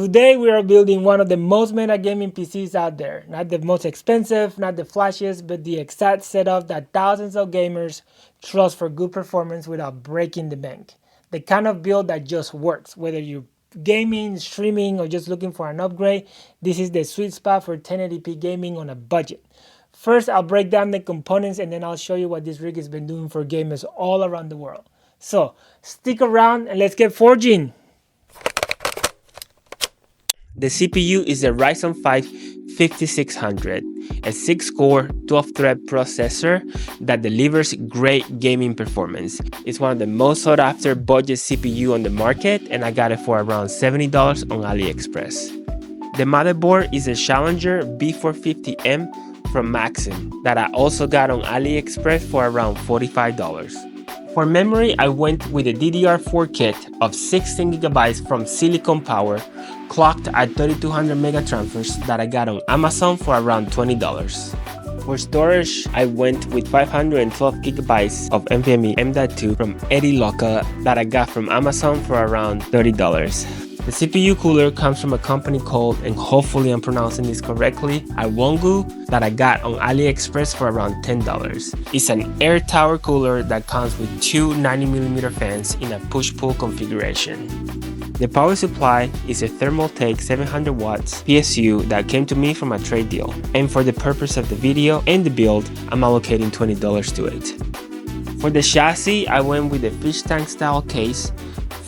Today we are building one of the most meta gaming PCs out there. Not the most expensive, not the flashiest, but the exact setup that thousands of gamers trust for good performance without breaking the bank. The kind of build that just works. Whether you're gaming, streaming, or just looking for an upgrade, this is the sweet spot for 1080p gaming on a budget. First, I'll break down the components and then I'll show you what this rig has been doing for gamers all around the world. So, stick around and let's get forging! The CPU is a Ryzen 5 5600, a 6-core, 12-thread processor that delivers great gaming performance. It's one of the most sought-after budget CPU on the market, and I got it for around $70 on Aliexpress. The motherboard is a Challenger B450M from Maxsun that I also got on Aliexpress for around $45. For memory, I went with a DDR4 kit of 16GB from Silicon Power, clocked at 3200 megatransfers that I got on Amazon for around $20. For storage, I went with 512GB of NVMe M.2 from Eddie Loca that I got from Amazon for around $30. The CPU cooler comes from a company called, and hopefully I'm pronouncing this correctly, Iwongu, that I got on AliExpress for around $10. It's an air tower cooler that comes with two 90mm fans in a push-pull configuration. The power supply is a Thermaltake 700 watts PSU that came to me from a trade deal. And for the purpose of the video and the build, I'm allocating $20 to it. For the chassis, I went with a fish tank style case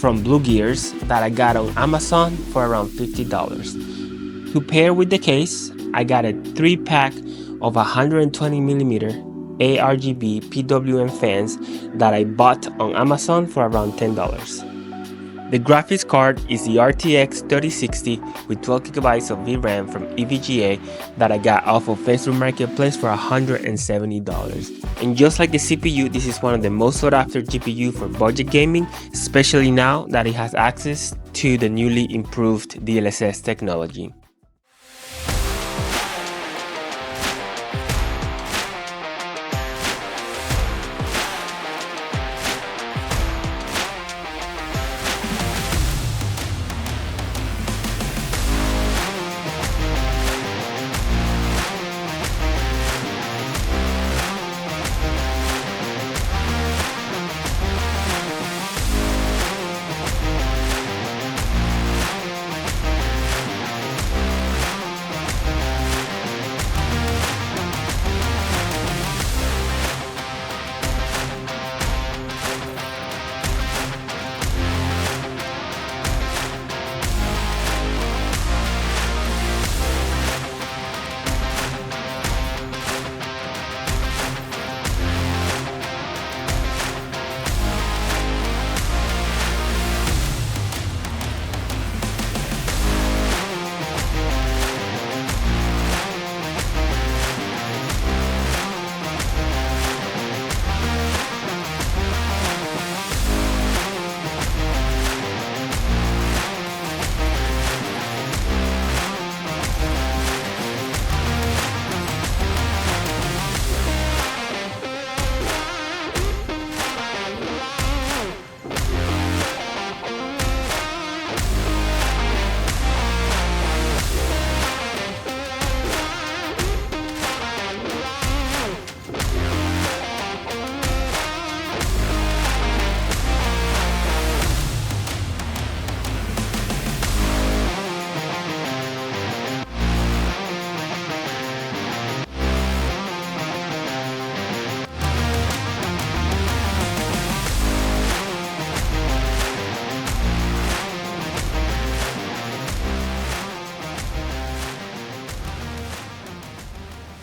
from Blue Gears that I got on Amazon for around $50. To pair with the case, I got a 3-pack of 120mm ARGB PWM fans that I bought on Amazon for around $10. The graphics card is the RTX 3060 with 12GB of Vram from EVGA that I got off of Facebook Marketplace for $170. And just like the CPU, this is one of the most sought after GPU for budget gaming, especially now that it has access to the newly improved DLSS technology.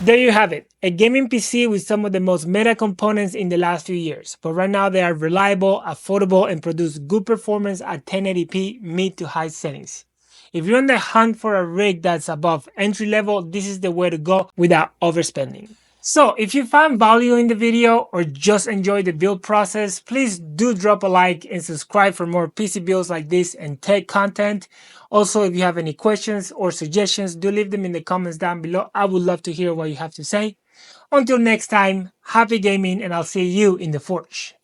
There you have it, a gaming PC with some of the most meta components in the last few years, but right now they are reliable, affordable, and produce good performance at 1080p mid to high settings. If you're on the hunt for a rig that's above entry level, this is the way to go without overspending. So if you found value in the video or just enjoyed the build process, please do drop a like and subscribe for more PC builds like this and tech content. Also, if you have any questions or suggestions, do leave them in the comments down below. I would love to hear what you have to say. Until next time, happy gaming, and I'll see you in the forge.